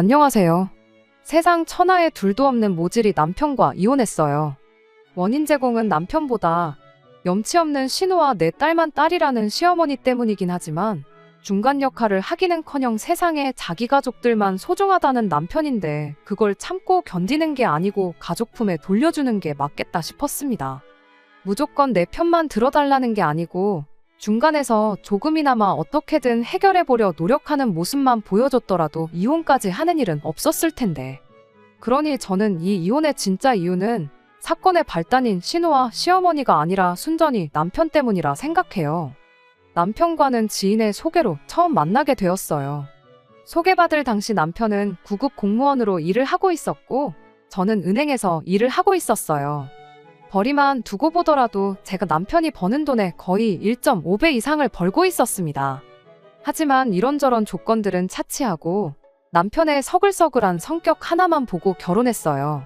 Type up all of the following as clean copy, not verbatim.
안녕하세요. 세상 천하에 둘도 없는 모질이 남편과 이혼했어요. 원인 제공은 남편보다 염치 없는 신우와 내 딸만 딸이라는 시어머니 때문이긴 하지만 중간 역할을 하기는커녕 세상에 자기 가족들만 소중하다는 남편인데 그걸 참고 견디는 게 아니고 가족 품에 돌려주는 게 맞겠다 싶었습니다. 무조건 내 편만 들어달라는 게 아니고 중간에서 조금이나마 어떻게든 해결해보려 노력하는 모습만 보여줬더라도 이혼까지 하는 일은 없었을 텐데. 그러니 저는 이 이혼의 진짜 이유는 사건의 발단인 신우와 시어머니가 아니라 순전히 남편 때문이라 생각해요. 남편과는 지인의 소개로 처음 만나게 되었어요. 소개받을 당시 남편은 9급 공무원으로 일을 하고 있었고 저는 은행에서 일을 하고 있었어요. 벌이만 두고 보더라도 제가 남편이 버는 돈의 거의 1.5배 이상을 벌고 있었습니다. 하지만 이런저런 조건들은 차치하고 남편의 서글서글한 성격 하나만 보고 결혼했어요.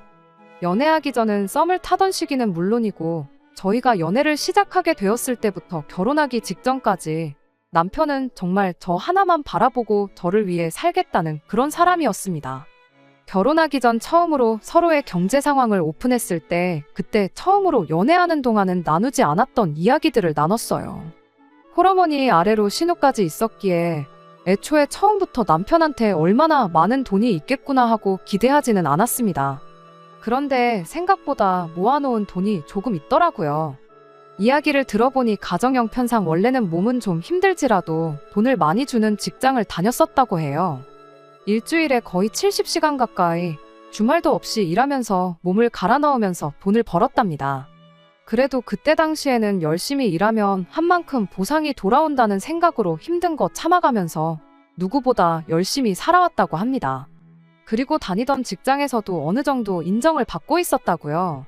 연애하기 전은 썸을 타던 시기는 물론이고 저희가 연애를 시작하게 되었을 때부터 결혼하기 직전까지 남편은 정말 저 하나만 바라보고 저를 위해 살겠다는 그런 사람이었습니다. 결혼하기 전 처음으로 서로의 경제 상황을 오픈했을 때 그때 처음으로 연애하는 동안은 나누지 않았던 이야기들을 나눴어요. 홀어머니 아래로 신우까지 있었기에 애초에 처음부터 남편한테 얼마나 많은 돈이 있겠구나 하고 기대하지는 않았습니다. 그런데 생각보다 모아놓은 돈이 조금 있더라고요. 이야기를 들어보니 가정 형편상 원래는 몸은 좀 힘들지라도 돈을 많이 주는 직장을 다녔었다고 해요. 일주일에 거의 70시간 가까이 주말도 없이 일하면서 몸을 갈아 넣으면서 돈을 벌었답니다. 그래도 그때 당시에는 열심히 일하면 한 만큼 보상이 돌아온다는 생각으로 힘든 거 참아가면서 누구보다 열심히 살아왔다고 합니다. 그리고 다니던 직장에서도 어느 정도 인정을 받고 있었다고요.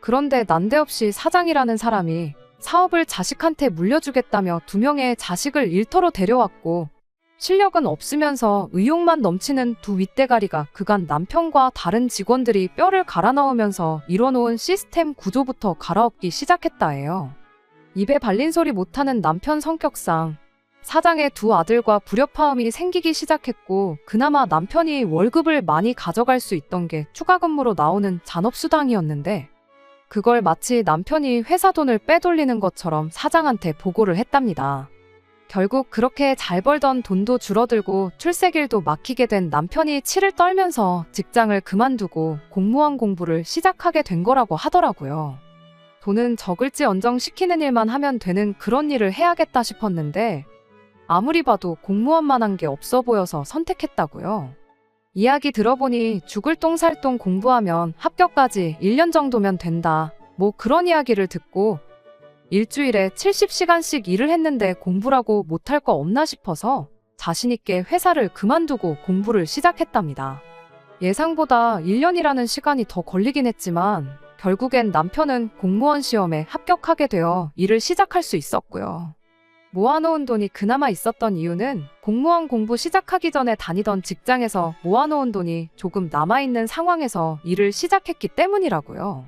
그런데 난데없이 사장이라는 사람이 사업을 자식한테 물려주겠다며 2명의 자식을 일터로 데려왔고 실력은 없으면서 의욕만 넘치는 두 윗대가리가 그간 남편과 다른 직원들이 뼈를 갈아 넣으면서 이뤄놓은 시스템 구조부터 갈아엎기 시작했다 해요. 입에 발린 소리 못하는 남편 성격상 사장의 두 아들과 불협화음이 생기기 시작했고 그나마 남편이 월급을 많이 가져갈 수 있던 게 추가 근무로 나오는 잔업수당이었는데 그걸 마치 남편이 회사 돈을 빼돌리는 것처럼 사장한테 보고를 했답니다. 결국 그렇게 잘 벌던 돈도 줄어들고 출세길도 막히게 된 남편이 치를 떨면서 직장을 그만두고 공무원 공부를 시작하게 된 거라고 하더라고요. 돈은 적을지언정 시키는 일만 하면 되는 그런 일을 해야겠다 싶었는데 아무리 봐도 공무원만한 게 없어 보여서 선택했다고요. 이야기 들어보니 죽을 똥살똥 공부하면 합격까지 1년 정도면 된다. 뭐 그런 이야기를 듣고 일주일에 70시간씩 일을 했는데 공부라고 못할 거 없나 싶어서 자신있게 회사를 그만두고 공부를 시작했답니다. 예상보다 1년이라는 시간이 더 걸리긴 했지만 결국엔 남편은 공무원 시험에 합격하게 되어 일을 시작할 수 있었고요. 모아놓은 돈이 그나마 있었던 이유는 공무원 공부 시작하기 전에 다니던 직장에서 모아놓은 돈이 조금 남아있는 상황에서 일을 시작했기 때문이라고요.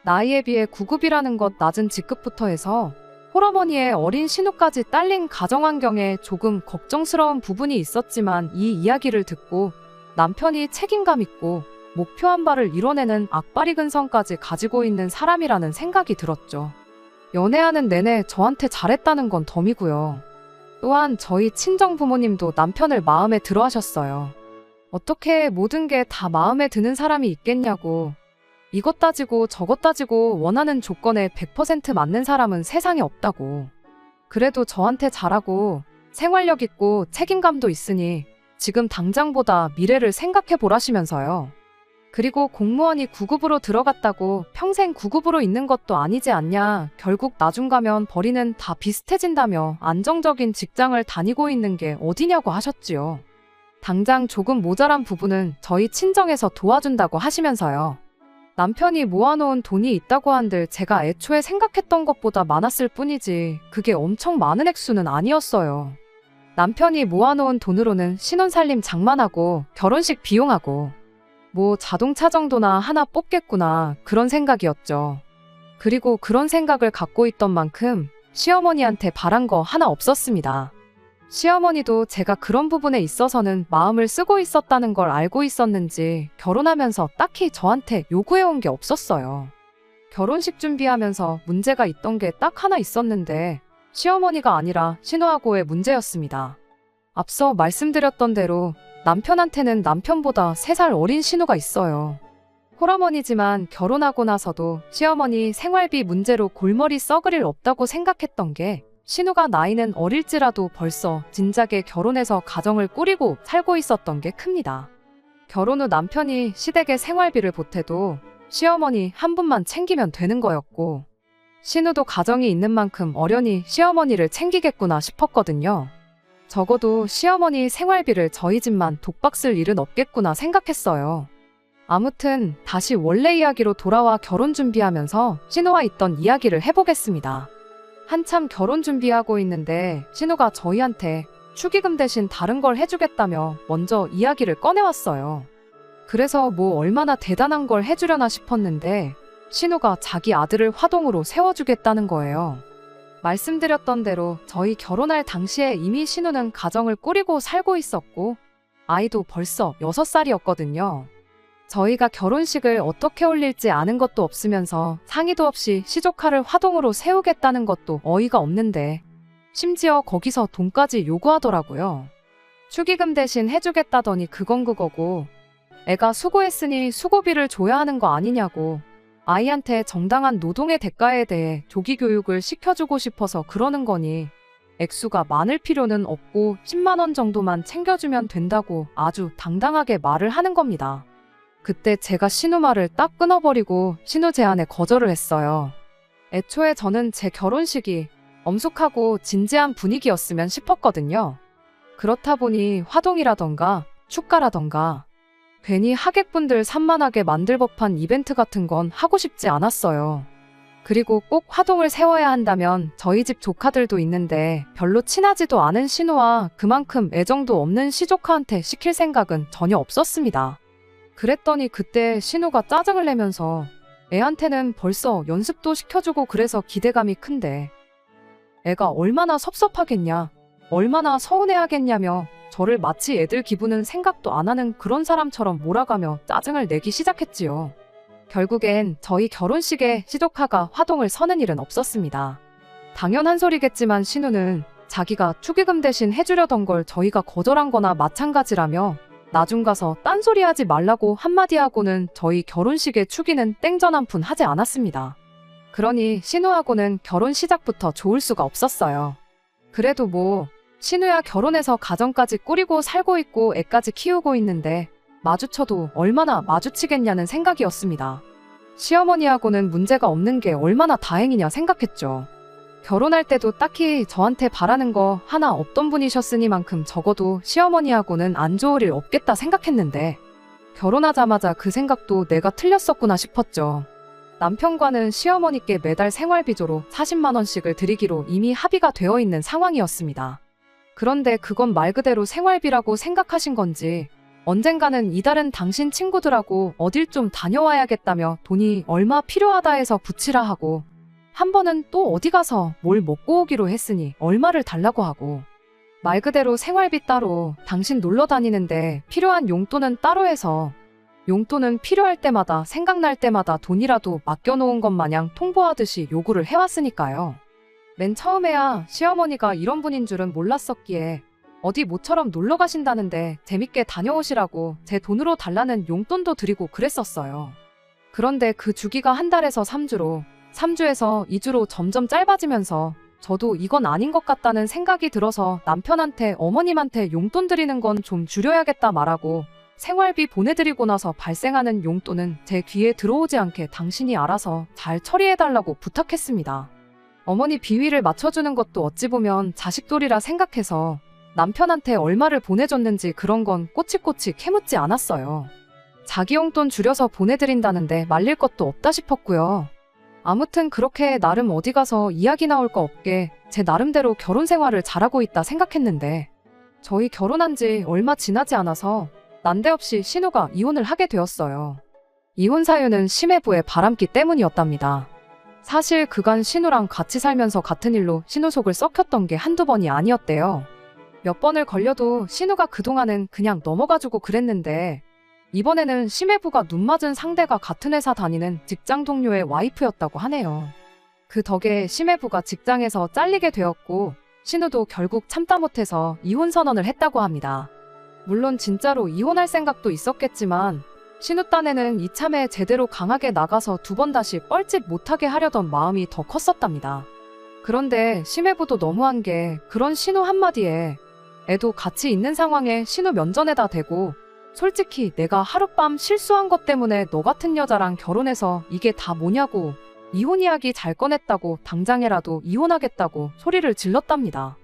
나이에 비해 9급이라는 것 낮은 직급부터 해서 홀어머니의 어린 신우까지 딸린 가정환경에 조금 걱정스러운 부분이 있었지만 이 이야기를 듣고 남편이 책임감 있고 목표한 바를 이뤄내는 악바리 근성까지 가지고 있는 사람이라는 생각이 들었죠. 연애하는 내내 저한테 잘했다는 건 덤이고요. 또한 저희 친정 부모님도 남편을 마음에 들어 하셨어요. 어떻게 모든 게 다 마음에 드는 사람이 있겠냐고. 이것 따지고 저것 따지고 원하는 조건에 100% 맞는 사람은 세상에 없다고. 그래도 저한테 잘하고 생활력 있고 책임감도 있으니 지금 당장보다 미래를 생각해 보라시면서요. 그리고 공무원이 9급으로 들어갔다고 평생 9급으로 있는 것도 아니지 않냐. 결국 나중 가면 벌이는 다 비슷해진다며 안정적인 직장을 다니고 있는 게 어디냐고 하셨지요. 당장 조금 모자란 부분은 저희 친정에서 도와준다고 하시면서요. 남편이 모아놓은 돈이 있다고 한들 제가 애초에 생각했던 것보다 많았을 뿐이지 그게 엄청 많은 액수는 아니었어요. 남편이 모아놓은 돈으로는 신혼살림 장만하고 결혼식 비용하고 뭐 자동차 정도나 하나 뽑겠구나 그런 생각이었죠. 그리고 그런 생각을 갖고 있던 만큼 시어머니한테 바란 거 하나 없었습니다. 시어머니도 제가 그런 부분에 있어서는 마음을 쓰고 있었다는 걸 알고 있었는지 결혼하면서 딱히 저한테 요구해온 게 없었어요. 결혼식 준비하면서 문제가 있던 게 딱 하나 있었는데 시어머니가 아니라 신우하고의 문제였습니다. 앞서 말씀드렸던 대로 남편한테는 남편보다 3살 어린 신우가 있어요. 홀어머니지만 결혼하고 나서도 시어머니 생활비 문제로 골머리 썩을 일 없다고 생각했던 게 신우가 나이는 어릴지라도 벌써 진작에 결혼해서 가정을 꾸리고 살고 있었던 게 큽니다. 결혼 후 남편이 시댁에 생활비를 보태도 시어머니 한 분만 챙기면 되는 거였고 신우도 가정이 있는 만큼 어련히 시어머니를 챙기겠구나 싶었거든요. 적어도 시어머니 생활비를 저희 집만 독박 쓸 일은 없겠구나 생각했어요. 아무튼 다시 원래 이야기로 돌아와 결혼 준비하면서 신우와 있던 이야기를 해보겠습니다. 한참 결혼 준비하고 있는데 신우가 저희한테 축의금 대신 다른 걸 해주겠다며 먼저 이야기를 꺼내왔어요. 그래서 뭐 얼마나 대단한 걸 해주려나 싶었는데 신우가 자기 아들을 화동으로 세워주겠다는 거예요. 말씀드렸던 대로 저희 결혼할 당시에 이미 신우는 가정을 꾸리고 살고 있었고 아이도 벌써 6살이었거든요. 저희가 결혼식을 어떻게 올릴지 아는 것도 없으면서 상의도 없이 시조카를 화동으로 세우겠다는 것도 어이가 없는데 심지어 거기서 돈까지 요구하더라고요. 축의금 대신 해주겠다더니 그건 그거고 애가 수고했으니 수고비를 줘야 하는 거 아니냐고 아이한테 정당한 노동의 대가에 대해 조기 교육을 시켜주고 싶어서 그러는 거니 액수가 많을 필요는 없고 10만 원 정도만 챙겨주면 된다고 아주 당당하게 말을 하는 겁니다. 그때 제가 신우 말을 딱 끊어버리고 신우 제안에 거절을 했어요. 애초에 저는 제 결혼식이 엄숙하고 진지한 분위기였으면 싶었거든요. 그렇다 보니 화동이라던가 축가라던가 괜히 하객분들 산만하게 만들 법한 이벤트 같은 건 하고 싶지 않았어요. 그리고 꼭 화동을 세워야 한다면 저희 집 조카들도 있는데 별로 친하지도 않은 신우와 그만큼 애정도 없는 시조카한테 시킬 생각은 전혀 없었습니다. 그랬더니 그때 신우가 짜증을 내면서 애한테는 벌써 연습도 시켜주고 그래서 기대감이 큰데 애가 얼마나 섭섭하겠냐, 얼마나 서운해하겠냐며 저를 마치 애들 기분은 생각도 안 하는 그런 사람처럼 몰아가며 짜증을 내기 시작했지요. 결국엔 저희 결혼식에 시조카가 화동을 서는 일은 없었습니다. 당연한 소리겠지만 신우는 자기가 축의금 대신 해주려던 걸 저희가 거절한 거나 마찬가지라며 나중 가서 딴소리 하지 말라고 한마디 하고는 저희 결혼식의 축의는 땡전 한 푼 하지 않았습니다. 그러니 신우하고는 결혼 시작부터 좋을 수가 없었어요. 그래도 뭐 신우야 결혼해서 가정까지 꾸리고 살고 있고 애까지 키우고 있는데 마주쳐도 얼마나 마주치겠냐는 생각이었습니다. 시어머니하고는 문제가 없는 게 얼마나 다행이냐 생각했죠. 결혼할 때도 딱히 저한테 바라는 거 하나 없던 분이셨으니만큼 적어도 시어머니하고는 안 좋을 일 없겠다 생각했는데 결혼하자마자 그 생각도 내가 틀렸었구나 싶었죠. 남편과는 시어머니께 매달 생활비조로 40만 원씩을 드리기로 이미 합의가 되어 있는 상황이었습니다. 그런데 그건 말 그대로 생활비라고 생각하신 건지 언젠가는 이달은 당신 친구들하고 어딜 좀 다녀와야겠다며 돈이 얼마 필요하다 해서 붙이라 하고 한 번은 또 어디 가서 뭘 먹고 오기로 했으니 얼마를 달라고 하고 말 그대로 생활비 따로 당신 놀러 다니는데 필요한 용돈은 따로 해서 용돈은 필요할 때마다 생각날 때마다 돈이라도 맡겨놓은 것 마냥 통보하듯이 요구를 해왔으니까요. 맨 처음에야 시어머니가 이런 분인 줄은 몰랐었기에 어디 모처럼 놀러 가신다는데 재밌게 다녀오시라고 제 돈으로 달라는 용돈도 드리고 그랬었어요. 그런데 그 주기가 한 달에서 3주로 3주에서 2주로 점점 짧아지면서 저도 이건 아닌 것 같다는 생각이 들어서 남편한테 어머님한테 용돈 드리는 건 좀 줄여야겠다 말하고 생활비 보내드리고 나서 발생하는 용돈은 제 귀에 들어오지 않게 당신이 알아서 잘 처리해달라고 부탁했습니다. 어머니 비위를 맞춰주는 것도 어찌 보면 자식돌이라 생각해서 남편한테 얼마를 보내줬는지 그런 건 꼬치꼬치 캐묻지 않았어요. 자기 용돈 줄여서 보내드린다는데 말릴 것도 없다 싶었고요. 아무튼 그렇게 나름 어디 가서 이야기 나올 거 없게 제 나름대로 결혼 생활을 잘하고 있다 생각했는데 저희 결혼한 지 얼마 지나지 않아서 난데없이 신우가 이혼을 하게 되었어요. 이혼 사유는 심해부의 바람기 때문이었답니다. 사실 그간 신우랑 같이 살면서 같은 일로 신우 속을 썩혔던 게 한두 번이 아니었대요. 몇 번을 걸려도 신우가 그동안은 그냥 넘어가주고 그랬는데 이번에는 심해부가 눈 맞은 상대가 같은 회사 다니는 직장 동료의 와이프였다고 하네요. 그 덕에 심해부가 직장에서 잘리게 되었고 신우도 결국 참다 못해서 이혼 선언을 했다고 합니다. 물론 진짜로 이혼할 생각도 있었겠지만 신우 딴에는 이참에 제대로 강하게 나가서 두 번 다시 뻘짓 못하게 하려던 마음이 더 컸었답니다. 그런데 심해부도 너무한 게 그런 신우 한마디에 애도 같이 있는 상황에 신우 면전에다 대고 솔직히 내가 하룻밤 실수한 것 때문에 너 같은 여자랑 결혼해서 이게 다 뭐냐고 이혼 이야기 잘 꺼냈다고 당장에라도 이혼하겠다고 소리를 질렀답니다.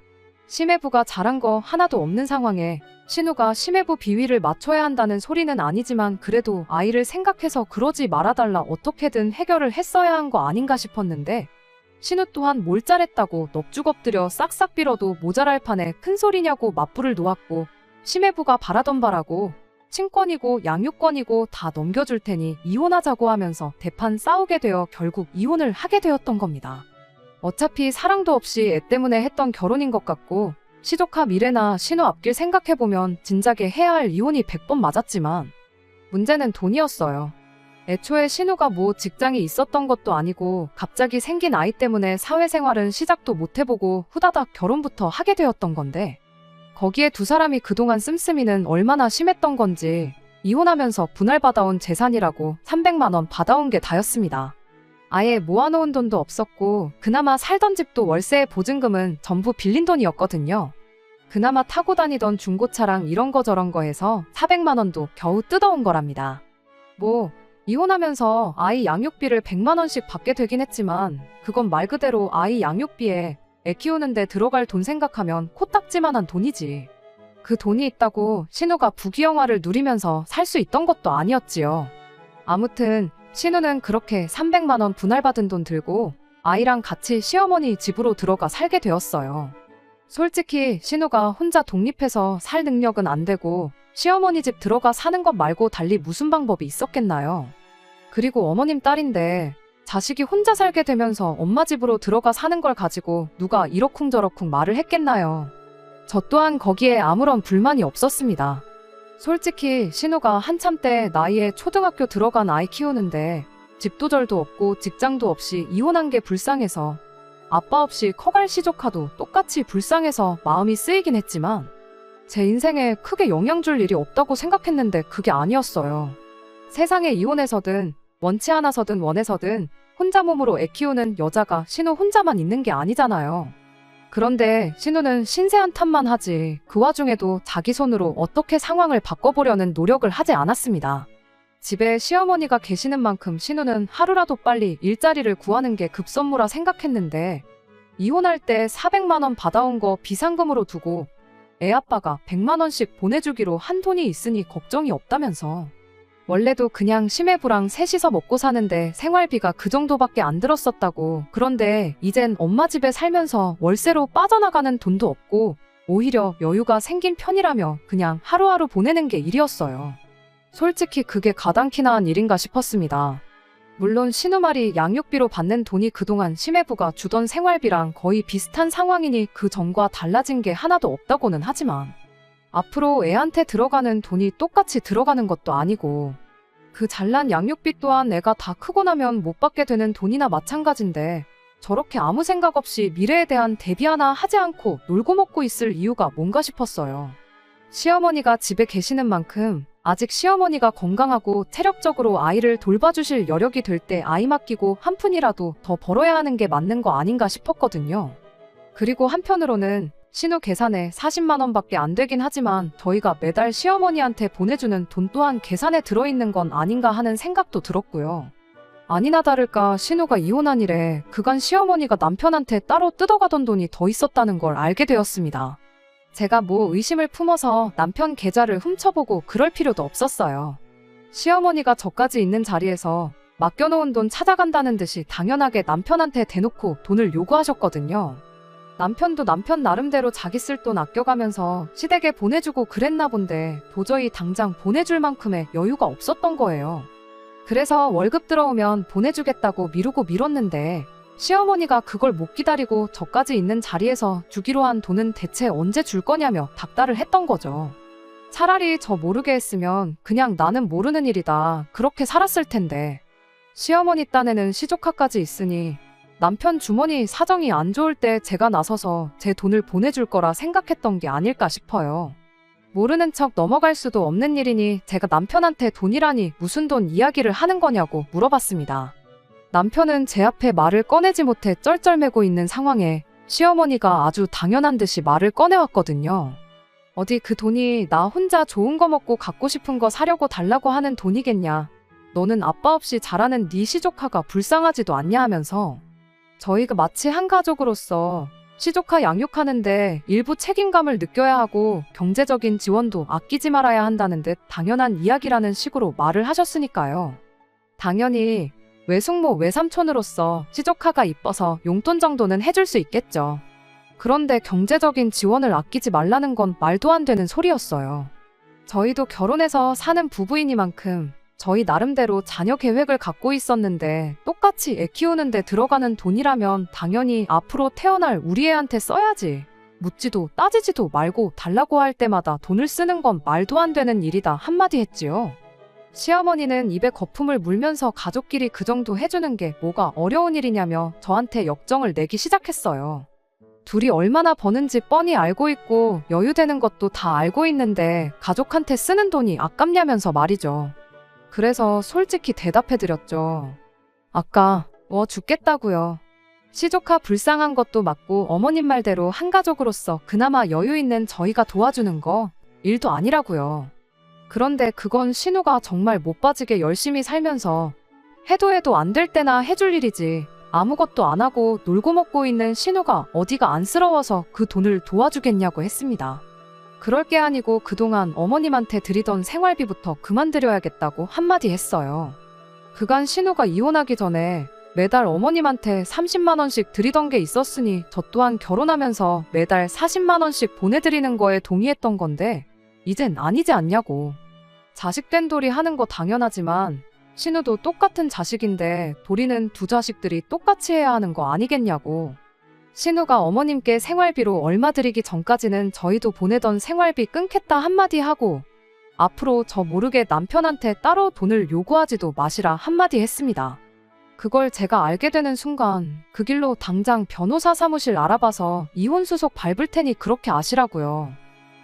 심해부가 잘한 거 하나도 없는 상황에 신우가 심해부 비위를 맞춰야 한다는 소리는 아니지만 그래도 아이를 생각해서 그러지 말아달라 어떻게든 해결을 했어야 한 거 아닌가 싶었는데 신우 또한 뭘 잘했다고 넙죽 엎드려 싹싹 빌어도 모자랄 판에 큰 소리냐고 맞불을 놓았고 심해부가 바라던 바라고 친권이고 양육권이고 다 넘겨줄 테니 이혼하자고 하면서 대판 싸우게 되어 결국 이혼을 하게 되었던 겁니다. 어차피 사랑도 없이 애 때문에 했던 결혼인 것 같고 시조카 미래나 신우 앞길 생각해보면 진작에 해야 할 이혼이 100번 맞았지만 문제는 돈이었어요. 애초에 신우가 뭐 직장이 있었던 것도 아니고 갑자기 생긴 아이 때문에 사회생활은 시작도 못해보고 후다닥 결혼부터 하게 되었던 건데 거기에 두 사람이 그동안 씀씀이는 얼마나 심했던 건지 이혼하면서 분할받아온 재산이라고 300만 원 받아온 게 다였습니다. 아예 모아놓은 돈도 없었고 그나마 살던 집도 월세의 보증금은 전부 빌린 돈이었거든요. 그나마 타고 다니던 중고차랑 이런 거 저런 거 해서 400만 원도 겨우 뜯어온 거랍니다. 뭐 이혼하면서 아이 양육비를 100만 원씩 받게 되긴 했지만 그건 말 그대로 아이 양육비에 애 키우는데 들어갈 돈 생각하면 코딱지만한 돈이지. 그 돈이 있다고 신우가 부귀영화를 누리면서 살 수 있던 것도 아니었지요. 아무튼 신우는 그렇게 300만 원 분할받은 돈 들고 아이랑 같이 시어머니 집으로 들어가 살게 되었어요. 솔직히 신우가 혼자 독립해서 살 능력은 안 되고 시어머니 집 들어가 사는 것 말고 달리 무슨 방법이 있었겠나요? 그리고 어머님 딸인데 자식이 혼자 살게 되면서 엄마 집으로 들어가 사는 걸 가지고 누가 이러쿵저러쿵 말을 했겠나요? 저 또한 거기에 아무런 불만이 없었습니다. 솔직히 신우가 한참 때 나이에 초등학교 들어간 아이 키우는데 집도 절도 없고 직장도 없이 이혼한 게 불쌍해서 아빠 없이 커갈 시조카도 똑같이 불쌍해서 마음이 쓰이긴 했지만 제 인생에 크게 영향 줄 일이 없다고 생각했는데 그게 아니었어요. 세상에 이혼해서든 원치 않아서든 원해서든 혼자 몸으로 애 키우는 여자가 신우 혼자만 있는 게 아니잖아요. 그런데 신우는 신세한 탓만 하지 그 와중에도 자기 손으로 어떻게 상황을 바꿔보려는 노력을 하지 않았습니다. 집에 시어머니가 계시는 만큼 신우는 하루라도 빨리 일자리를 구하는 게 급선무라 생각했는데 이혼할 때 400만 원 받아온 거 비상금으로 두고 애 아빠가 100만 원씩 보내주기로 한 돈이 있으니 걱정이 없다면서. 원래도 그냥 심해부랑 셋이서 먹고 사는데 생활비가 그 정도밖에 안 들었었다고. 그런데 이젠 엄마 집에 살면서 월세로 빠져나가는 돈도 없고 오히려 여유가 생긴 편이라며 그냥 하루하루 보내는 게 일이었어요. 솔직히 그게 가당키나 한 일인가 싶었습니다. 물론 신우 말이 양육비로 받는 돈이 그동안 심해부가 주던 생활비랑 거의 비슷한 상황이니 그 전과 달라진 게 하나도 없다고는 하지만 앞으로 애한테 들어가는 돈이 똑같이 들어가는 것도 아니고 그 잘난 양육비 또한 애가 다 크고 나면 못 받게 되는 돈이나 마찬가지인데 저렇게 아무 생각 없이 미래에 대한 대비 하나 하지 않고 놀고 먹고 있을 이유가 뭔가 싶었어요. 시어머니가 집에 계시는 만큼 아직 시어머니가 건강하고 체력적으로 아이를 돌봐주실 여력이 될 때 아이 맡기고 한 푼이라도 더 벌어야 하는 게 맞는 거 아닌가 싶었거든요. 그리고 한편으로는 신우 계산에 40만 원밖에 안 되긴 하지만 저희가 매달 시어머니한테 보내주는 돈 또한 계산에 들어있는 건 아닌가 하는 생각도 들었고요. 아니나 다를까 신우가 이혼한 이래 그간 시어머니가 남편한테 따로 뜯어가던 돈이 더 있었다는 걸 알게 되었습니다. 제가 뭐 의심을 품어서 남편 계좌를 훔쳐보고 그럴 필요도 없었어요. 시어머니가 저까지 있는 자리에서 맡겨놓은 돈 찾아간다는 듯이 당연하게 남편한테 대놓고 돈을 요구하셨거든요. 남편도 남편 나름대로 자기 쓸 돈 아껴가면서 시댁에 보내주고 그랬나 본데 도저히 당장 보내줄 만큼의 여유가 없었던 거예요. 그래서 월급 들어오면 보내주겠다고 미루고 미뤘는데 시어머니가 그걸 못 기다리고 저까지 있는 자리에서 주기로 한 돈은 대체 언제 줄 거냐며 닥달을 했던 거죠. 차라리 저 모르게 했으면 그냥 나는 모르는 일이다 그렇게 살았을 텐데. 시어머니 딴에는 시조카까지 있으니 남편 주머니 사정이 안 좋을 때 제가 나서서 제 돈을 보내줄 거라 생각했던 게 아닐까 싶어요. 모르는 척 넘어갈 수도 없는 일이니 제가 남편한테 돈이라니 무슨 돈 이야기를 하는 거냐고 물어봤습니다. 남편은 제 앞에 말을 꺼내지 못해 쩔쩔매고 있는 상황에 시어머니가 아주 당연한 듯이 말을 꺼내왔거든요. 어디 그 돈이 나 혼자 좋은 거 먹고 갖고 싶은 거 사려고 달라고 하는 돈이겠냐. 너는 아빠 없이 자라는 네 시조카가 불쌍하지도 않냐 하면서 저희가 마치 한 가족으로서 시조카 양육하는데 일부 책임감을 느껴야 하고 경제적인 지원도 아끼지 말아야 한다는 듯 당연한 이야기라는 식으로 말을 하셨으니까요. 당연히 외숙모 외삼촌으로서 시조카가 이뻐서 용돈 정도는 해줄 수 있겠죠. 그런데 경제적인 지원을 아끼지 말라는 건 말도 안 되는 소리였어요. 저희도 결혼해서 사는 부부이니만큼 저희 나름대로 자녀 계획을 갖고 있었는데 똑같이 애 키우는데 들어가는 돈이라면 당연히 앞으로 태어날 우리 애한테 써야지. 묻지도 따지지도 말고 달라고 할 때마다 돈을 쓰는 건 말도 안 되는 일이다 한마디 했지요. 시어머니는 입에 거품을 물면서 가족끼리 그 정도 해주는 게 뭐가 어려운 일이냐며 저한테 역정을 내기 시작했어요. 둘이 얼마나 버는지 뻔히 알고 있고 여유되는 것도 다 알고 있는데 가족한테 쓰는 돈이 아깝냐면서 말이죠. 그래서 솔직히 대답해드렸죠. 아까 죽겠다고요. 시조카 불쌍한 것도 맞고 어머님 말대로 한 가족으로서 그나마 여유 있는 저희가 도와주는 거 일도 아니라고요. 그런데 그건 신우가 정말 못 빠지게 열심히 살면서 해도 안 될 때나 해줄 일이지 아무것도 안 하고 놀고 먹고 있는 신우가 어디가 안쓰러워서 그 돈을 도와주겠냐고 했습니다. 그럴 게 아니고 그동안 어머님한테 드리던 생활비부터 그만 드려야겠다고 한마디 했어요. 그간 신우가 이혼하기 전에 매달 어머님한테 30만 원씩 드리던 게 있었으니 저 또한 결혼하면서 매달 40만 원씩 보내드리는 거에 동의했던 건데 이젠 아니지 않냐고. 자식된 돌이 하는 거 당연하지만 신우도 똑같은 자식인데 도리는 두 자식들이 똑같이 해야 하는 거 아니겠냐고. 신우가 어머님께 생활비로 얼마 드리기 전까지는 저희도 보내던 생활비 끊겠다 한마디 하고 앞으로 저 모르게 남편한테 따로 돈을 요구하지도 마시라 한마디 했습니다. 그걸 제가 알게 되는 순간 그 길로 당장 변호사 사무실 알아봐서 이혼 수속 밟을 테니 그렇게 아시라고요.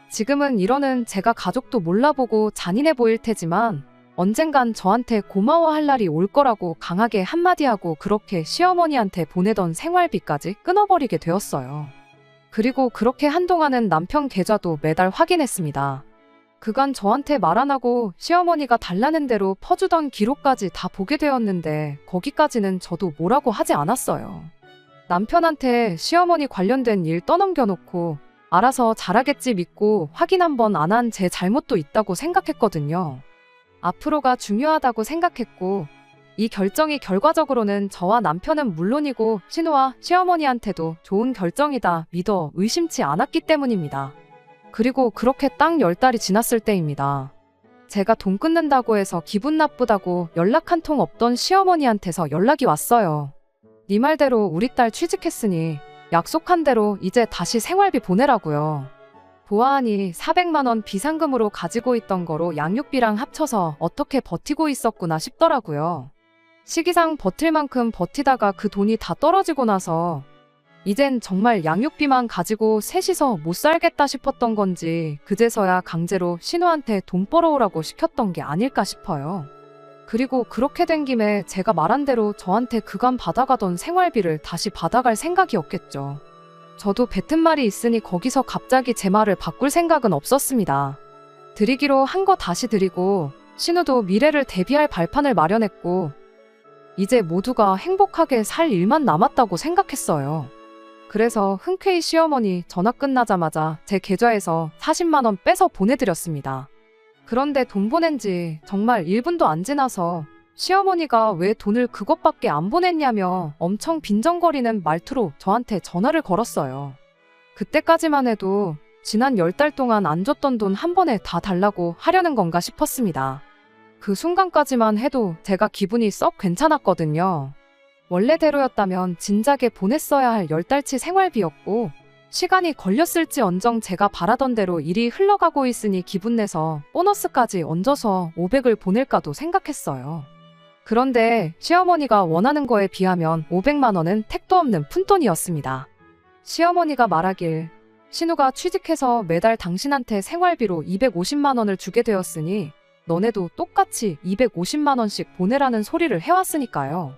지금은 이러는 제가 가족도 몰라보고 잔인해 보일 테지만 언젠간 저한테 고마워할 날이 올 거라고 강하게 한마디 하고 그렇게 시어머니한테 보내던 생활비까지 끊어버리게 되었어요. 그리고 그렇게 한동안은 남편 계좌도 매달 확인했습니다. 그간 저한테 말 안 하고 시어머니가 달라는 대로 퍼주던 기록까지 다 보게 되었는데 거기까지는 저도 뭐라고 하지 않았어요. 남편한테 시어머니 관련된 일 떠넘겨놓고 알아서 잘하겠지 믿고 확인 한 번 안 한 제 잘못도 있다고 생각했거든요. 앞으로가 중요하다고 생각했고 이 결정이 결과적으로는 저와 남편은 물론이고 신우와 시어머니한테도 좋은 결정이다 믿어 의심치 않았기 때문입니다. 그리고 그렇게 딱 10달이 지났을 때입니다. 제가 돈 끊는다고 해서 기분 나쁘다고 연락 한 통 없던 시어머니한테서 연락이 왔어요. 네 말대로 우리 딸 취직했으니 약속한 대로 이제 다시 생활비 보내라고요. 보아하니 400만 원 비상금으로 가지고 있던 거로 양육비랑 합쳐서 어떻게 버티고 있었구나 싶더라고요. 시기상 버틸 만큼 버티다가 그 돈이 다 떨어지고 나서 이젠 정말 양육비만 가지고 셋이서 못 살겠다 싶었던 건지 그제서야 강제로 신우한테 돈 벌어오라고 시켰던 게 아닐까 싶어요. 그리고 그렇게 된 김에 제가 말한 대로 저한테 그간 받아가던 생활비를 다시 받아갈 생각이었겠죠. 저도 뱉은 말이 있으니 거기서 갑자기 제 말을 바꿀 생각은 없었습니다. 드리기로 한 거 다시 드리고 신우도 미래를 대비할 발판을 마련했고 이제 모두가 행복하게 살 일만 남았다고 생각했어요. 그래서 흔쾌히 시어머니 전화 끝나자마자 제 계좌에서 40만 원 빼서 보내드렸습니다. 그런데 돈 보낸 지 정말 1분도 안 지나서 시어머니가 왜 돈을 그것밖에 안 보냈냐며 엄청 빈정거리는 말투로 저한테 전화를 걸었어요. 그때까지만 해도 지난 10달 동안 안 줬던 돈 한 번에 다 달라고 하려는 건가 싶었습니다. 그 순간까지만 해도 제가 기분이 썩 괜찮았거든요. 원래대로였다면 진작에 보냈어야 할 10달치 생활비였고 시간이 걸렸을지언정 제가 바라던 대로 일이 흘러가고 있으니 기분 내서 보너스까지 얹어서 500을 보낼까도 생각했어요. 그런데 시어머니가 원하는 거에 비하면 500만 원은 택도 없는 푼돈이었습니다. 시어머니가 말하길 신우가 취직해서 매달 당신한테 생활비로 250만 원을 주게 되었으니 너네도 똑같이 250만 원씩 보내라는 소리를 해왔으니까요.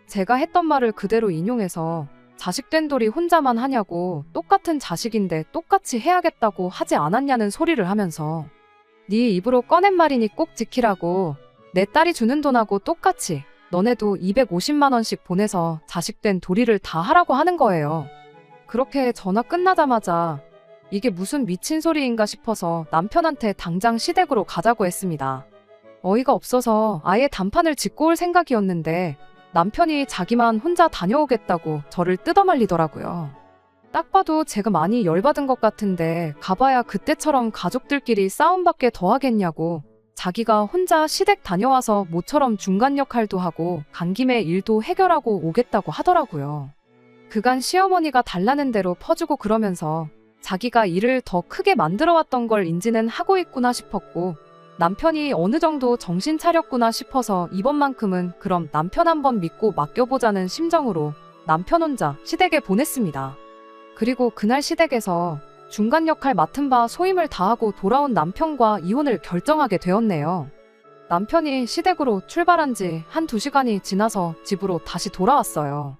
제가 했던 말을 그대로 인용해서 자식된 돌이 혼자만 하냐고 똑같은 자식인데 똑같이 해야겠다고 하지 않았냐는 소리를 하면서 네 입으로 꺼낸 말이니 꼭 지키라고 내 딸이 주는 돈하고 똑같이 너네도 250만 원씩 보내서 자식된 도리를 다 하라고 하는 거예요. 그렇게 전화 끝나자마자 이게 무슨 미친 소리인가 싶어서 남편한테 당장 시댁으로 가자고 했습니다. 어이가 없어서 아예 단판을 짓고 올 생각이었는데 남편이 자기만 혼자 다녀오겠다고 저를 뜯어말리더라고요. 딱 봐도 제가 많이 열받은 것 같은데 가봐야 그때처럼 가족들끼리 싸움밖에 더 하겠냐고 자기가 혼자 시댁 다녀와서 모처럼 중간 역할도 하고 간 김에 일도 해결하고 오겠다고 하더라고요. 그간 시어머니가 달라는 대로 퍼주고 그러면서 자기가 일을 더 크게 만들어왔던 걸 인지는 하고 있구나 싶었고 남편이 어느 정도 정신 차렸구나 싶어서 이번만큼은 그럼 남편 한번 믿고 맡겨보자는 심정으로 남편 혼자 시댁에 보냈습니다. 그리고 그날 시댁에서 중간 역할 맡은 바 소임을 다하고 돌아온 남편과 이혼을 결정하게 되었네요. 남편이 시댁으로 출발한 지 한두 시간이 지나서 집으로 다시 돌아왔어요.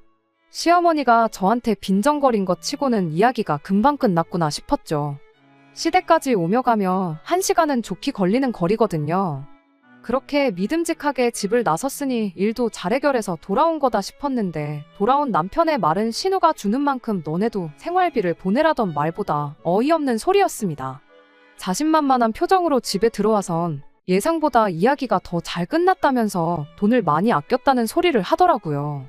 시어머니가 저한테 빈정거린 것 치고는 이야기가 금방 끝났구나 싶었죠. 시댁까지 오며 가며 1시간은 좋게 걸리는 거리거든요. 그렇게 믿음직하게 집을 나섰으니 일도 잘 해결해서 돌아온 거다 싶었는데 돌아온 남편의 말은 신우가 주는 만큼 너네도 생활비를 보내라던 말보다 어이없는 소리였습니다. 자신만만한 표정으로 집에 들어와선 예상보다 이야기가 더 잘 끝났다면서 돈을 많이 아꼈다는 소리를 하더라고요.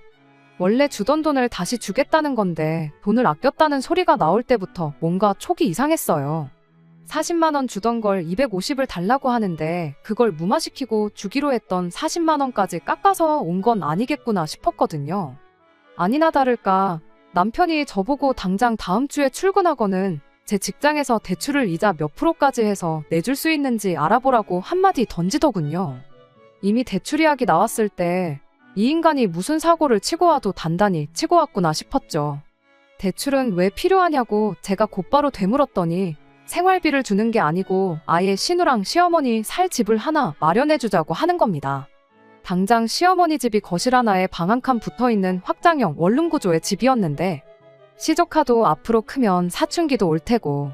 원래 주던 돈을 다시 주겠다는 건데 돈을 아꼈다는 소리가 나올 때부터 뭔가 촉이 이상했어요. 40만 원 주던 걸 250을 달라고 하는데 그걸 무마시키고 주기로 했던 40만 원까지 깎아서 온 건 아니겠구나 싶었거든요. 아니나 다를까 남편이 저보고 당장 다음 주에 출근하고는 제 직장에서 대출을 이자 몇 프로까지 해서 내줄 수 있는지 알아보라고 한마디 던지더군요. 이미 대출 이야기 나왔을 때 이 인간이 무슨 사고를 치고 와도 단단히 치고 왔구나 싶었죠. 대출은 왜 필요하냐고 제가 곧바로 되물었더니 생활비를 주는 게 아니고 아예 신우랑 시어머니 살 집을 하나 마련해주자고 하는 겁니다. 당장 시어머니 집이 거실 하나에 방 한 칸 붙어있는 확장형 원룸 구조의 집이었는데 시조카도 앞으로 크면 사춘기도 올 테고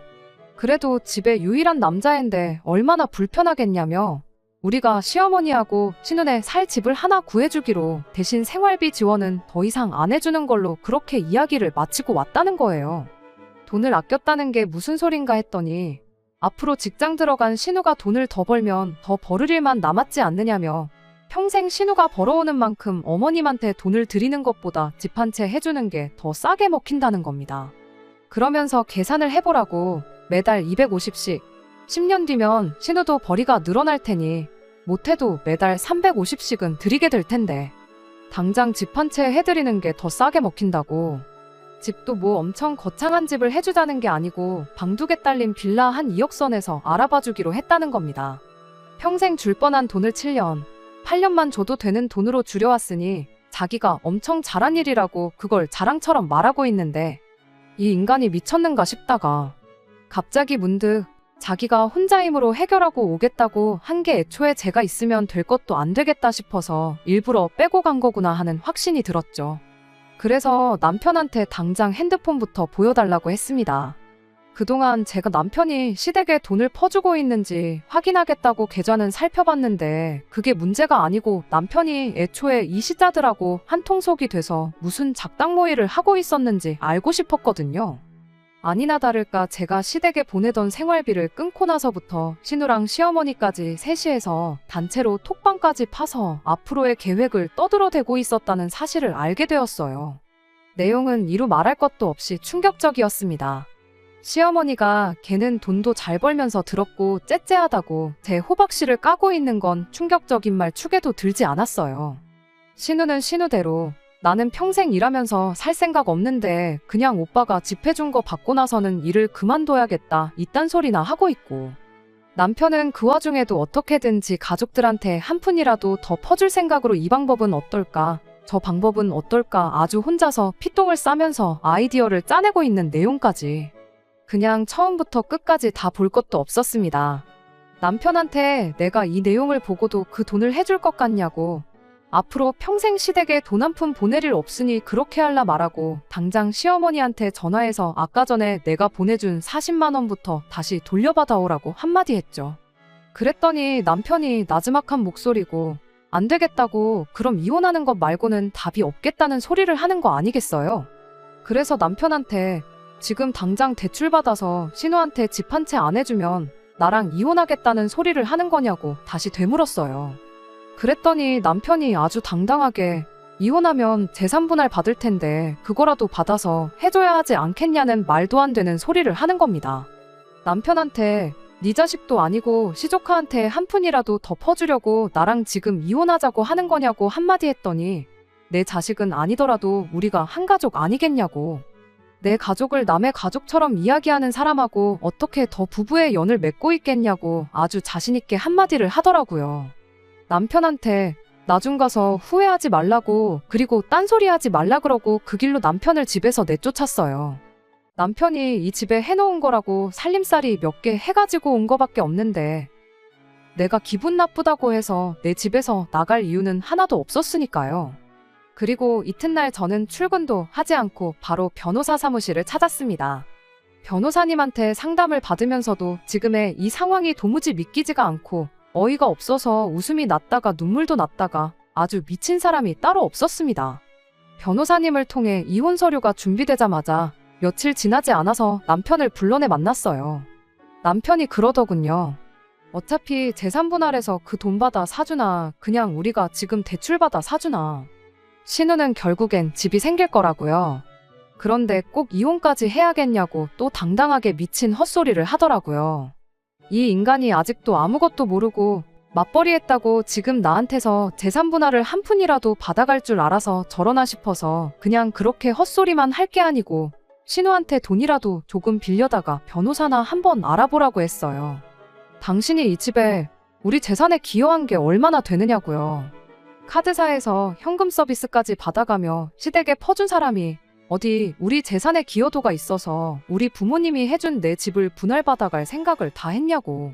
그래도 집에 유일한 남자인데 얼마나 불편하겠냐며 우리가 시어머니하고 신우네 살 집을 하나 구해주기로 대신 생활비 지원은 더 이상 안 해주는 걸로 그렇게 이야기를 마치고 왔다는 거예요. 돈을 아꼈다는 게 무슨 소린가 했더니 앞으로 직장 들어간 신우가 돈을 더 벌면 더 벌을 일만 남았지 않느냐며 평생 신우가 벌어오는 만큼 어머님한테 돈을 드리는 것보다 집 한 채 해주는 게 더 싸게 먹힌다는 겁니다. 그러면서 계산을 해보라고 매달 250씩 10년 뒤면 신우도 벌이가 늘어날 테니 못해도 매달 350씩은 드리게 될 텐데 당장 집 한 채 해드리는 게 더 싸게 먹힌다고. 집도 뭐 엄청 거창한 집을 해주자는 게 아니고 방 2개 딸린 빌라 한 2억 선에서 알아봐주기로 했다는 겁니다. 평생 줄 뻔한 돈을 7년, 8년만 줘도 되는 돈으로 줄여왔으니 자기가 엄청 잘한 일이라고 그걸 자랑처럼 말하고 있는데 이 인간이 미쳤는가 싶다가 갑자기 문득 자기가 혼자 힘으로 해결하고 오겠다고 한 게 애초에 제가 있으면 될 것도 안 되겠다 싶어서 일부러 빼고 간 거구나 하는 확신이 들었죠. 그래서 남편한테 당장 핸드폰부터 보여달라고 했습니다. 그동안 제가 남편이 시댁에 돈을 퍼주고 있는지 확인하겠다고 계좌는 살펴봤는데 그게 문제가 아니고 남편이 애초에 이 시자들하고 한통속이 돼서 무슨 작당모의를 하고 있었는지 알고 싶었거든요. 아니나 다를까 제가 시댁에 보내던 생활비를 끊고 나서부터 신우랑 시어머니까지 셋이서 단체로 톡방까지 파서 앞으로의 계획을 떠들어대고 있었다는 사실을 알게 되었어요. 내용은 이루 말할 것도 없이 충격적이었습니다. 시어머니가 걔는 돈도 잘 벌면서 들었고 째째하다고 제 호박씨를 까고 있는 건 충격적인 말 축에도 들지 않았어요. 신우는 신우대로 나는 평생 일하면서 살 생각 없는데 그냥 오빠가 집 해준 거 받고 나서는 일을 그만둬야겠다 이딴 소리나 하고 있고, 남편은 그 와중에도 어떻게든지 가족들한테 한 푼이라도 더 퍼줄 생각으로 이 방법은 어떨까, 저 방법은 어떨까 아주 혼자서 피똥을 싸면서 아이디어를 짜내고 있는 내용까지 그냥 처음부터 끝까지 다 볼 것도 없었습니다. 남편한테 내가 이 내용을 보고도 그 돈을 해줄 것 같냐고, 앞으로 평생 시댁에 돈 한 푼 보낼 일 없으니 그렇게 할라 말하고 당장 시어머니한테 전화해서 아까 전에 내가 보내준 40만 원부터 다시 돌려받아오라고 한마디 했죠. 그랬더니 남편이 나지막한 목소리고 안 되겠다고, 그럼 이혼하는 것 말고는 답이 없겠다는 소리를 하는 거 아니겠어요? 그래서 남편한테 지금 당장 대출받아서 신우한테 집 한 채 안 해주면 나랑 이혼하겠다는 소리를 하는 거냐고 다시 되물었어요. 그랬더니 남편이 아주 당당하게 이혼하면 재산 분할 받을 텐데 그거라도 받아서 해줘야 하지 않겠냐는 말도 안 되는 소리를 하는 겁니다. 남편한테 네 자식도 아니고 시조카한테 한 푼이라도 더 퍼주려고 나랑 지금 이혼하자고 하는 거냐고 한마디 했더니 내 자식은 아니더라도 우리가 한 가족 아니겠냐고, 내 가족을 남의 가족처럼 이야기하는 사람하고 어떻게 더 부부의 연을 맺고 있겠냐고 아주 자신있게 한마디를 하더라고요. 남편한테 나중 가서 후회하지 말라고, 그리고 딴소리 하지 말라 그러고 그 길로 남편을 집에서 내쫓았어요. 남편이 이 집에 해놓은 거라고 살림살이 몇 개 해가지고 온 거밖에 없는데 내가 기분 나쁘다고 해서 내 집에서 나갈 이유는 하나도 없었으니까요. 그리고 이튿날 저는 출근도 하지 않고 바로 변호사 사무실을 찾았습니다. 변호사님한테 상담을 받으면서도 지금의 이 상황이 도무지 믿기지가 않고 어이가 없어서 웃음이 났다가 눈물도 났다가 아주 미친 사람이 따로 없었습니다. 변호사님을 통해 이혼 서류가 준비되자마자 며칠 지나지 않아서 남편을 불러내 만났어요. 남편이 그러더군요. 어차피 재산 분할해서 그 돈 받아 사주나, 그냥 우리가 지금 대출받아 사주나. 신우는 결국엔 집이 생길 거라고요. 그런데 꼭 이혼까지 해야겠냐고 또 당당하게 미친 헛소리를 하더라고요. 이 인간이 아직도 아무것도 모르고 맞벌이 했다고 지금 나한테서 재산 분할을 한 푼이라도 받아갈 줄 알아서 저러나 싶어서 그냥 그렇게 헛소리만 할 게 아니고 신우한테 돈이라도 조금 빌려다가 변호사나 한번 알아보라고 했어요. 당신이 이 집에 우리 재산에 기여한 게 얼마나 되느냐고요. 카드사에서 현금 서비스까지 받아가며 시댁에 퍼준 사람이 어디 우리 재산에 기여도가 있어서 우리 부모님이 해준 내 집을 분할받아갈 생각을 다 했냐고.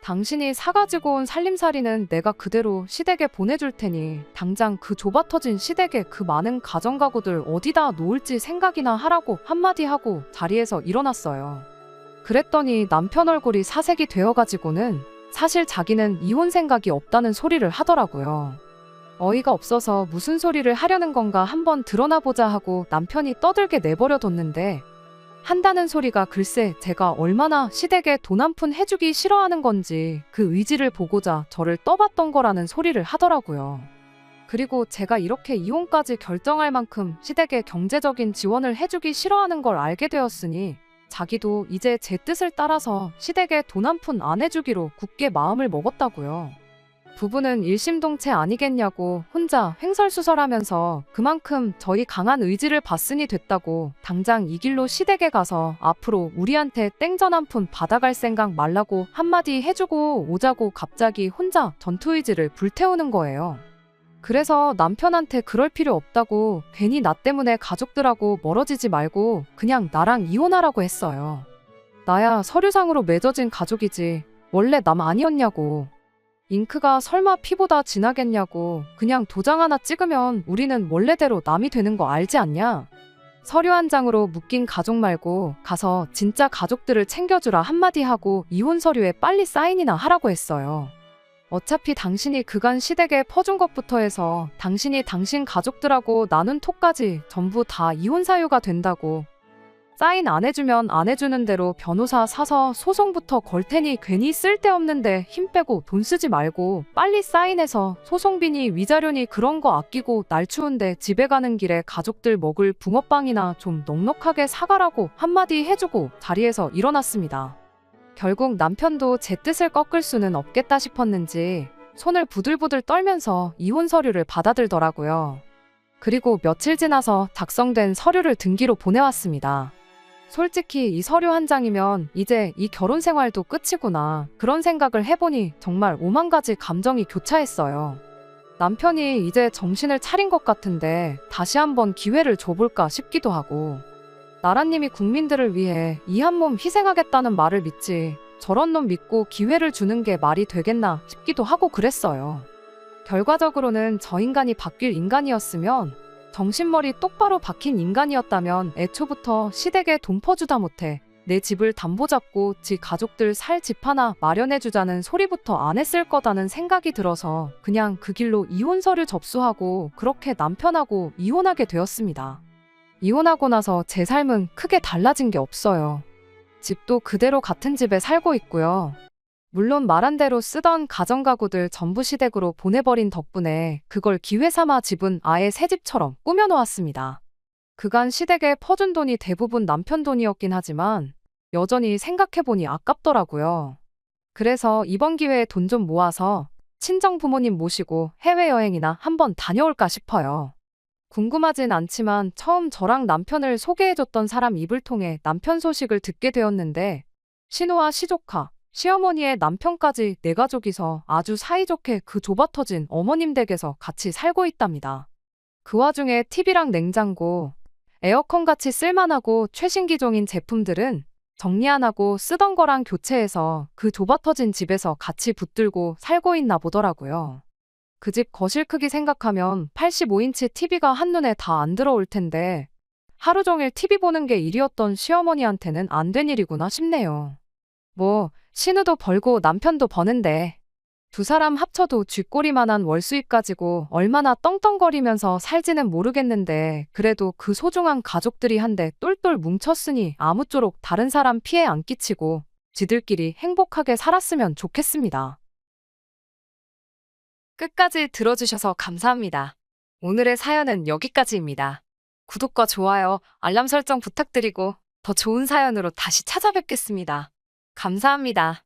당신이 사가지고 온 살림살이는 내가 그대로 시댁에 보내줄 테니 당장 그 좁아터진 시댁에 그 많은 가정가구들 어디다 놓을지 생각이나 하라고 한마디 하고 자리에서 일어났어요. 그랬더니 남편 얼굴이 사색이 되어가지고는 사실 자기는 이혼 생각이 없다는 소리를 하더라고요. 어이가 없어서 무슨 소리를 하려는 건가 한번 드러나보자 하고 남편이 떠들게 내버려뒀는데 한다는 소리가 글쎄 제가 얼마나 시댁에 돈 한 푼 해주기 싫어하는 건지 그 의지를 보고자 저를 떠봤던 거라는 소리를 하더라고요. 그리고 제가 이렇게 이혼까지 결정할 만큼 시댁에 경제적인 지원을 해주기 싫어하는 걸 알게 되었으니 자기도 이제 제 뜻을 따라서 시댁에 돈 한 푼 안 해주기로 굳게 마음을 먹었다고요. 부부는 일심동체 아니겠냐고 혼자 횡설수설하면서 그만큼 저희 강한 의지를 봤으니 됐다고 당장 이 길로 시댁에 가서 앞으로 우리한테 땡전 한 푼 받아갈 생각 말라고 한마디 해주고 오자고 갑자기 혼자 전투의지를 불태우는 거예요. 그래서 남편한테 그럴 필요 없다고, 괜히 나 때문에 가족들하고 멀어지지 말고 그냥 나랑 이혼하라고 했어요. 나야 서류상으로 맺어진 가족이지 원래 남 아니었냐고. 잉크가 설마 피보다 진하겠냐고. 그냥 도장 하나 찍으면 우리는 원래대로 남이 되는 거 알지 않냐? 서류 한 장으로 묶인 가족 말고 가서 진짜 가족들을 챙겨주라 한마디 하고 이혼 서류에 빨리 사인이나 하라고 했어요. 어차피 당신이 그간 시댁에 퍼준 것부터 해서 당신이 당신 가족들하고 나눈 톡까지 전부 다 이혼 사유가 된다고. 사인 안 해주면 안 해주는 대로 변호사 사서 소송부터 걸 테니 괜히 쓸데없는데 힘 빼고 돈 쓰지 말고 빨리 사인해서 소송비니 위자료니 그런 거 아끼고 날 추운데 집에 가는 길에 가족들 먹을 붕어빵이나 좀 넉넉하게 사가라고 한마디 해주고 자리에서 일어났습니다. 결국 남편도 제 뜻을 꺾을 수는 없겠다 싶었는지 손을 부들부들 떨면서 이혼 서류를 받아들더라고요. 그리고 며칠 지나서 작성된 서류를 등기로 보내왔습니다. 솔직히 이 서류 한 장이면 이제 이 결혼 생활도 끝이구나. 그런 생각을 해보니 정말 오만 가지 감정이 교차했어요. 남편이 이제 정신을 차린 것 같은데 다시 한번 기회를 줘볼까 싶기도 하고, 나라님이 국민들을 위해 이 한 몸 희생하겠다는 말을 믿지 저런 놈 믿고 기회를 주는 게 말이 되겠나 싶기도 하고 그랬어요. 결과적으로는 저 인간이 바뀔 인간이었으면, 정신머리 똑바로 박힌 인간이었다면 애초부터 시댁에 돈 퍼주다 못해 내 집을 담보 잡고 지 가족들 살 집 하나 마련해주자는 소리부터 안 했을 거다는 생각이 들어서 그냥 그 길로 이혼 서류 접수하고 그렇게 남편하고 이혼하게 되었습니다. 이혼하고 나서 제 삶은 크게 달라진 게 없어요. 집도 그대로 같은 집에 살고 있고요. 물론 말한 대로 쓰던 가정가구들 전부 시댁으로 보내버린 덕분에 그걸 기회 삼아 집은 아예 새 집처럼 꾸며놓았습니다. 그간 시댁에 퍼준 돈이 대부분 남편 돈이었긴 하지만 여전히 생각해보니 아깝더라고요. 그래서 이번 기회에 돈 좀 모아서 친정 부모님 모시고 해외여행이나 한번 다녀올까 싶어요. 궁금하진 않지만 처음 저랑 남편을 소개해줬던 사람 입을 통해 남편 소식을 듣게 되었는데, 신우와 시조카, 시어머니의 남편까지 네 가족이서 아주 사이좋게 그 좁아터진 어머님 댁에서 같이 살고 있답니다. 그 와중에 TV랑 냉장고, 에어컨 같이 쓸만하고 최신 기종인 제품들은 정리 안 하고 쓰던 거랑 교체해서 그 좁아터진 집에서 같이 붙들고 살고 있나 보더라고요. 그 집 거실 크기 생각하면 85인치 TV가 한눈에 다 안 들어올 텐데 하루 종일 TV 보는 게 일이었던 시어머니한테는 안 된 일이구나 싶네요. 뭐 신우도 벌고 남편도 버는데 두 사람 합쳐도 쥐꼬리만한 월수입 가지고 얼마나 떵떵거리면서 살지는 모르겠는데, 그래도 그 소중한 가족들이 한데 똘똘 뭉쳤으니 아무쪼록 다른 사람 피해 안 끼치고 지들끼리 행복하게 살았으면 좋겠습니다. 끝까지 들어주셔서 감사합니다. 오늘의 사연은 여기까지입니다. 구독과 좋아요, 알람 설정 부탁드리고 더 좋은 사연으로 다시 찾아뵙겠습니다. 감사합니다.